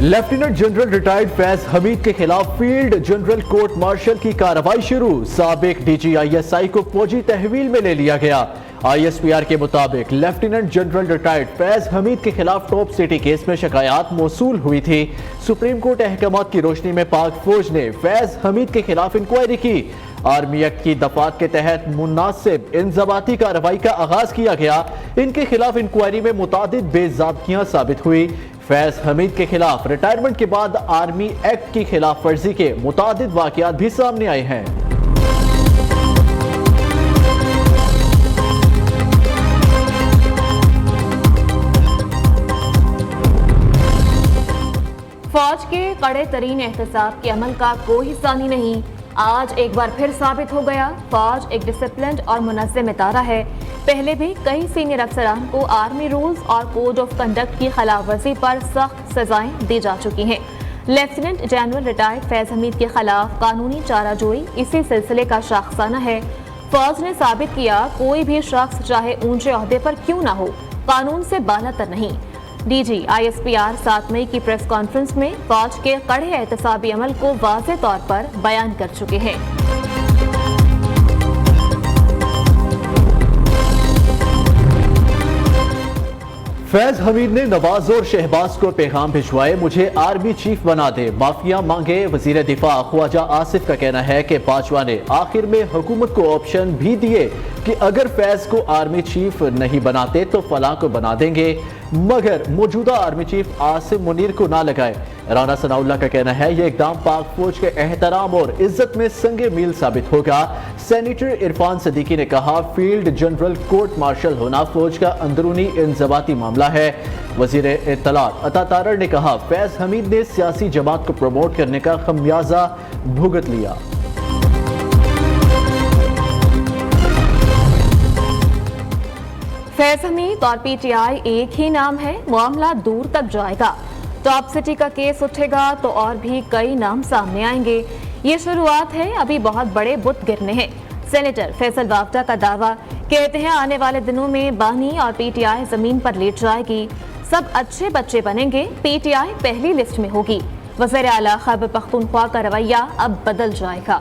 Lieutenant general retired فیض حمید کے خلاف field general court martial کی کارروائی شروع، سابق D G I S I کو فوجی تحویل میں لے لیا گیا۔ آئی ایس پی آر کے مطابق لیفٹیننٹ جنرل ریٹائرڈ فیض حمید کے خلاف ٹاپ سٹی کیس میں شکایات موصول ہوئی تھی۔ سپریم کورٹ احکامات کی روشنی میں پاک فوج نے فیض حمید کے خلاف انکوائری کی۔ آرمی ایکٹ کی دفعات کے تحت مناسب انضباطی کارروائی کا آغاز کیا گیا۔ ان کے خلاف انکوائری میں متعدد بے ضابطگیاں ثابت ہوئی۔ فیض حمید کے خلاف ریٹائرمنٹ کے بعد آرمی ایکٹ کی خلاف ورزی کے متعدد واقعات بھی سامنے آئے ہیں۔ فوج کے کڑے ترین احتساب کے عمل کا کوئی ثانی نہیں۔ آج ایک بار پھر ثابت ہو گیا، فوج ایک ڈسپلنڈ اور منظم ادارہ ہے۔ پہلے بھی کئی سینئر افسران کو آرمی رولز اور کوڈ آف کنڈکٹ کی خلاف ورزی پر سخت سزائیں دی جا چکی ہیں۔ لیفٹیننٹ جنرل ریٹائرڈ فیض حمید کے خلاف قانونی چارہ جوئی اسی سلسلے کا شاخسانہ ہے۔ فوج نے ثابت کیا، کوئی بھی شخص چاہے اونچے عہدے پر کیوں نہ ہو، قانون سے بالاتر نہیں۔ D G I S P R 7 مئی کی پریس کانفرنس میں فوج کے کڑے احتسابی عمل کو واضح طور پر بیان کر چکے ہیں۔ فیض حمید نے نواز اور شہباز کو پیغام بھجوائے، مجھے آرمی چیف بنا دے، معافیا مانگے۔ وزیر دفاع خواجہ آصف کا کہنا ہے کہ باجوہ نے آخر میں حکومت کو آپشن بھی دیے کہ اگر فیض کو آرمی چیف نہیں بناتے تو فلاں کو بنا دیں گے، مگر موجودہ آرمی چیف عاصم منیر کو نہ لگائے۔ رانا ثناء اللہ کا کہنا ہے یہ اقدام پاک فوج کے احترام اور عزت میں سنگ میل ثابت ہوگا۔ سینیٹر عرفان صدیقی نے کہا، فیلڈ جنرل کورٹ مارشل ہونا فوج کا اندرونی انضباطی معاملہ ہے۔ وزیر اطلاعات عطا تارڑ نے کہا، فیض حمید نے سیاسی جماعت کو پروموٹ کرنے کا خمیازہ بھگت لیا۔ فیض حمید اور پی ٹی آئی ایک ہی نام ہے، معاملہ دور تک جائے گا۔ ٹاپ سٹی کا کیس اٹھے گا تو اور بھی کئی نام سامنے آئیں گے۔ یہ شروعات ہے، ابھی بہت بڑے بت گرنے ہیں۔ سینیٹر فیصل وافدہ کا دعویٰ، کہتے ہیں آنے والے دنوں میں بانی اور پی ٹی آئی زمین پر لیٹ جائے گی، سب اچھے بچے بنیں گے، پی ٹی آئی پہلی لسٹ میں ہوگی۔ وزیر اعلیٰ خیبر پختونخوا کا رویہ اب بدل جائے گا۔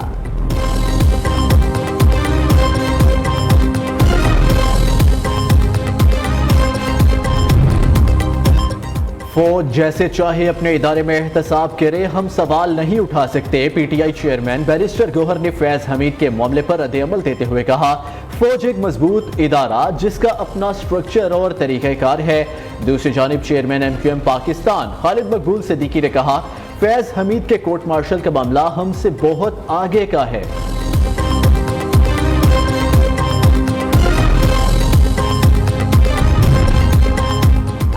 فوج جیسے چاہے اپنے ادارے میں احتساب کرے، ہم سوال نہیں اٹھا سکتے۔ P T I chairman barrister Gohar نے فیض حمید کے معاملے پر رد عمل دیتے ہوئے کہا، فوج ایک مضبوط ادارہ جس کا اپنا سٹرکچر اور طریقہ کار ہے۔ دوسری جانب chairman M Q M Pakistan Khalid Maqbool Siddiqui نے کہا، فیض حمید کے کورٹ مارشل کا معاملہ ہم سے بہت آگے کا ہے۔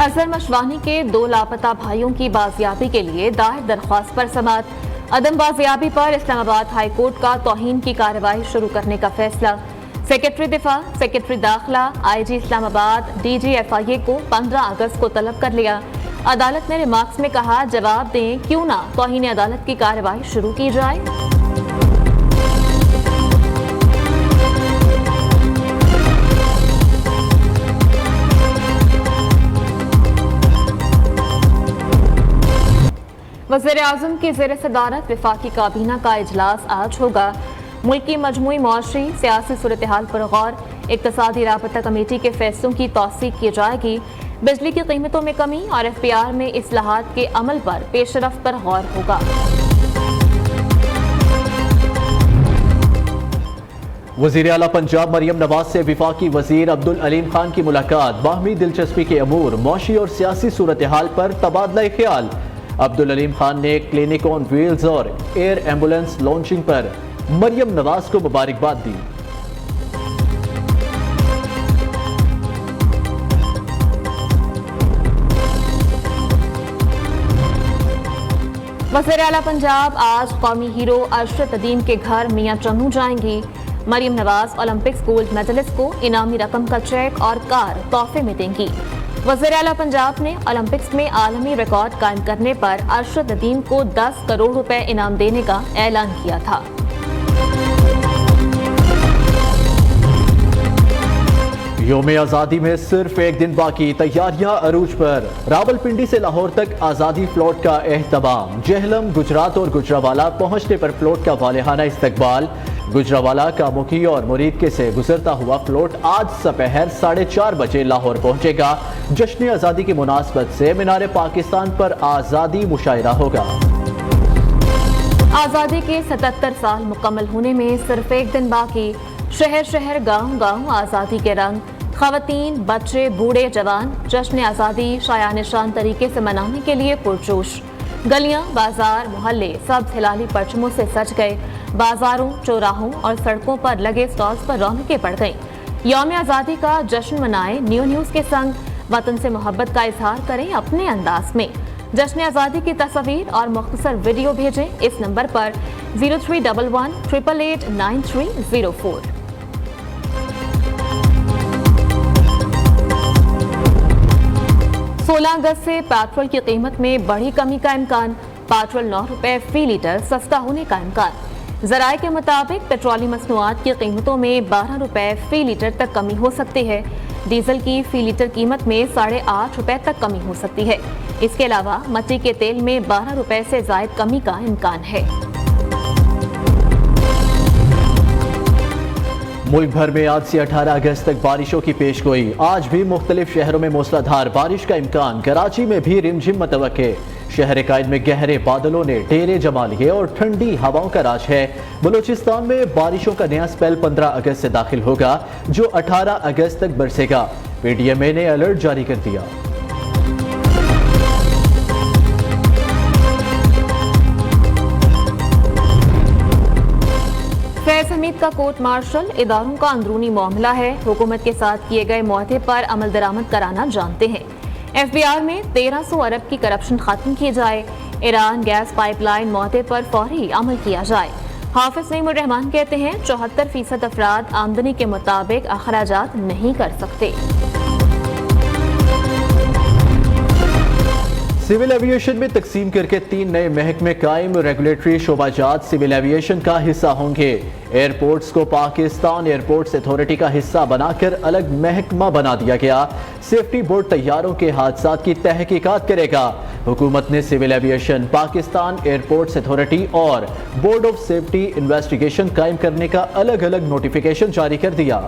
اظہر مشوانی کے 2 لاپتہ بھائیوں کی بازیابی کے لیے دائر درخواست پر سماعت۔ عدم بازیابی پر اسلام آباد ہائی کورٹ کا توہین کی کارروائی شروع کرنے کا فیصلہ۔ سیکرٹری دفاع، سیکرٹری داخلہ، آئی جی اسلام آباد، ڈی جی ایف آئی اے کو 15 اگست کو طلب کر لیا۔ عدالت نے ریمارکس میں کہا، جواب دیں کیوں نہ توہین عدالت کی کارروائی شروع کی جائے۔ وزیر اعظم کی زیر صدارت وفاقی کابینہ کا اجلاس آج ہوگا۔ ملک کی مجموعی معاشی سیاسی صورتحال پر غور، اقتصادی رابطہ کمیٹی کے فیصلوں کی توثیق کی جائے گی۔ بجلی کی قیمتوں میں کمی اور ایف پی آر میں اصلاحات کے عمل پر پیش رفت پر غور ہوگا۔ وزیر اعلیٰ پنجاب مریم نواز سے وفاقی وزیر عبدالعلیم خان کی ملاقات، باہمی دلچسپی کے امور، معاشی اور سیاسی صورتحال پر تبادلہ خیال۔ عبدالعلیم خان نے کلینک آن ویلز اور ایئر ایمبولنس لانچنگ پر مریم نواز کو مبارکباد دی۔ وزیر اعلیٰ پنجاب آج قومی ہیرو ارشد الدین کے گھر میاں چنو جائیں گی۔ Maryam Nawaz Olympics gold medalist کو انعامی رقم کا چیک اور کار تحفے میں دیں گی۔ وزیر اعلیٰ پنجاب نے اولمپکس میں عالمی ریکارڈ قائم کرنے پر ارشد الدین کو 10 کروڑ روپے انعام دینے کا اعلان کیا تھا۔ یوم آزادی میں صرف ایک دن باقی، تیاریاں عروج پر۔ راولپنڈی سے لاہور تک آزادی فلوٹ کا اہتمام۔ جہلم، گجرات اور گجرانوالہ پہنچنے پر فلوٹ کا والہانہ استقبال۔ گجرانوالہ، کاموکی اور مریدکے سے گزرتا ہوا فلوٹ آج دوپہر 4:30 بجے لاہور پہنچے گا۔ جشن آزادی کی مناسبت سے مینار پاکستان پر آزادی مشاعرہ ہوگا۔ آزادی کے 77 سال مکمل ہونے میں صرف ایک دن باقی۔ شہر شہر، گاؤں گاؤں آزادی کے رنگ۔ خواتین، بچے، بوڑھے، جوان جشن آزادی شایان شان طریقے سے منانے کے لیے پرجوش۔ گلیاں، بازار، محلے سب ہلالی پرچموں سے سج گئے۔ بازاروں، چوراہوں اور سڑکوں پر لگے سٹالز پر رونقیں پڑ گئیں۔ یوم آزادی کا جشن منائیں نیو نیوز کے سنگ۔ وطن سے محبت کا اظہار کریں اپنے انداز میں۔ جشن آزادی کی تصاویر اور مختصر ویڈیو بھیجیں اس نمبر پر 0311 888 9304۔ 16 اگست سے پیٹرول کی قیمت میں بڑی کمی کا امکان۔ پیٹرول 9 روپے فی لیٹر سستا ہونے کا امکان۔ ذرائع کے مطابق پیٹرولی مصنوعات کی قیمتوں میں 12 روپے فی لیٹر تک کمی ہو سکتی ہے۔ ڈیزل کی فی لیٹر قیمت میں 8.5 روپے تک کمی ہو سکتی ہے۔ اس کے علاوہ مٹی کے تیل میں 12 روپے سے زائد کمی کا امکان ہے۔ ملک بھر میں آج سے 18 اگست تک بارشوں کی پیش گوئی۔ آج بھی مختلف شہروں میں موسلا دھار بارش کا امکان۔ کراچی میں بھی رمجھم متوقع۔ شہر قائد میں گہرے بادلوں نے ڈیرے جما لیے اور ٹھنڈی ہواؤں کا راج ہے۔ بلوچستان میں بارشوں کا نیا سپیل 15 اگست سے داخل ہوگا، جو 18 اگست تک برسے گا۔ پی ڈی ایم اے نے الرٹ جاری کر دیا۔ فیض حمید کا کورٹ مارشل اداروں کا اندرونی معاملہ ہے۔ حکومت کے ساتھ کیے گئے معاہدے پر عمل درآمد کرانا جانتے ہیں۔ ایف بی آر میں 1300 ارب کی کرپشن ختم کی جائے۔ ایران گیس پائپ لائن معاہدے پر فوری عمل کیا جائے۔ حافظ نعیم الرحمان کہتے ہیں 74% افراد آمدنی کے مطابق اخراجات نہیں کر سکتے۔ سول ایویشن میں تقسیم کر کے 3 نئے محکمے قائم۔ ریگولیٹری شعبہ جات سول ایویشن کا حصہ ہوں گے۔ ایئرپورٹس کو پاکستان ایئرپورٹس اتھارٹی کا حصہ بنا کر الگ محکمہ بنا دیا گیا۔ سیفٹی بورڈ طیاروں کے حادثات کی تحقیقات کرے گا۔ حکومت نے civil aviation, Pakistan airports authority اور بورڈ آف سیفٹی انویسٹیگیشن قائم کرنے کا الگ الگ نوٹیفیکیشن جاری کر دیا۔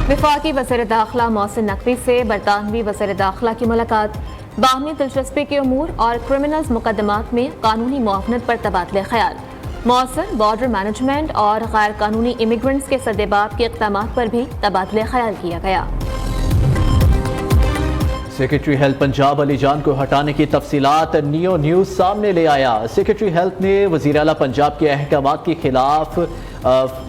وفاقی وزیر داخلہ محسن نقوی سے برطانوی وزیر داخلہ کی ملاقات۔ باہمی دلچسپی کے امور اور کرمنلز مقدمات میں قانونی معاونت پر تبادلہ خیال۔ مؤثر بارڈر مینجمنٹ اور غیر قانونی امیگرنٹس کے سدباب کے اقدامات پر بھی تبادلہ خیال کیا گیا۔ سیکرٹری ہیلتھ پنجاب علی جان کو ہٹانے کی تفصیلات نیو نیوز سامنے لے آیا۔ سیکرٹری ہیلتھ نے وزیر اعلیٰ پنجاب کے احکامات کی خلاف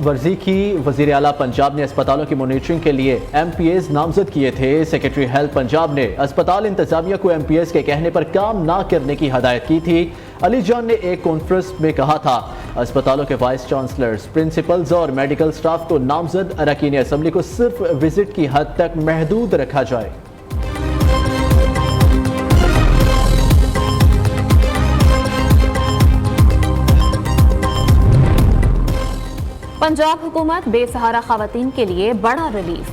ورزی کی۔ وزیر اعلیٰ پنجاب نے اسپتالوں کی مانیٹرنگ کے لیے ایم پی ایز نامزد کیے تھے۔ سیکرٹری ہیلتھ پنجاب نے اسپتال انتظامیہ کو ایم پی ایز کے کہنے پر کام نہ کرنے کی ہدایت کی تھی۔ علی جان نے ایک کانفرنس میں کہا تھا اسپتالوں کے وائس چانسلرز، پرنسپلز اور میڈیکل سٹاف کو نامزد اراکین اسمبلی کو صرف وزٹ کی حد تک محدود رکھا جائے۔ پنجاب حکومت بے سہارا خواتین کے لیے بڑا ریلیف۔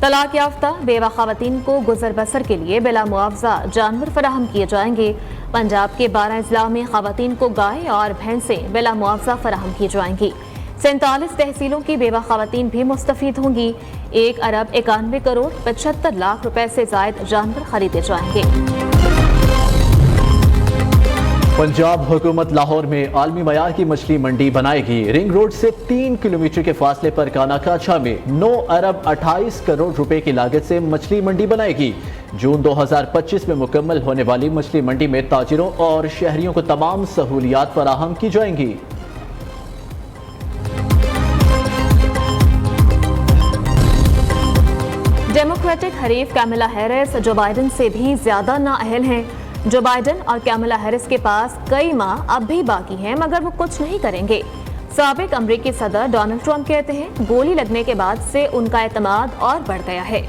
طلاق یافتہ بیوہ خواتین کو گزر بسر کے لیے بلا معاوضہ جانور فراہم کیے جائیں گے۔ پنجاب کے 12 اضلاع میں خواتین کو گائے اور بھینسیں بلا معاوضہ فراہم کی جائیں گی۔ 47 تحصیلوں کی بیوہ خواتین بھی مستفید ہوں گی۔ 1 ارب 91 کروڑ 75 لاکھ روپے سے زائد جانور خریدے جائیں گے۔ پنجاب حکومت لاہور میں عالمی معیار کی مچھلی منڈی بنائے گی۔ رنگ روڈ سے 3 کلومیٹر کے فاصلے پر کانا کاچھا میں 9 ارب 28 کروڑ روپے کی لاگت سے مچھلی منڈی بنائے گی۔ جون 2025 میں مکمل ہونے والی مچھلی منڈی میں تاجروں اور شہریوں کو تمام سہولیات فراہم کی جائیں گی۔ ڈیموکریٹک حریف کیملا ہیرس جو بائیڈن سے بھی زیادہ نااہل ہیں۔ جو بائیڈن اور کیملا ہیرس کے پاس کئی ماہ اب بھی باقی ہیں مگر وہ کچھ نہیں کریں گے۔ سابق امریکی صدر ڈونلڈ ٹرمپ کہتے ہیں گولی لگنے کے بعد سے ان کا اعتماد اور بڑھ گیا ہے۔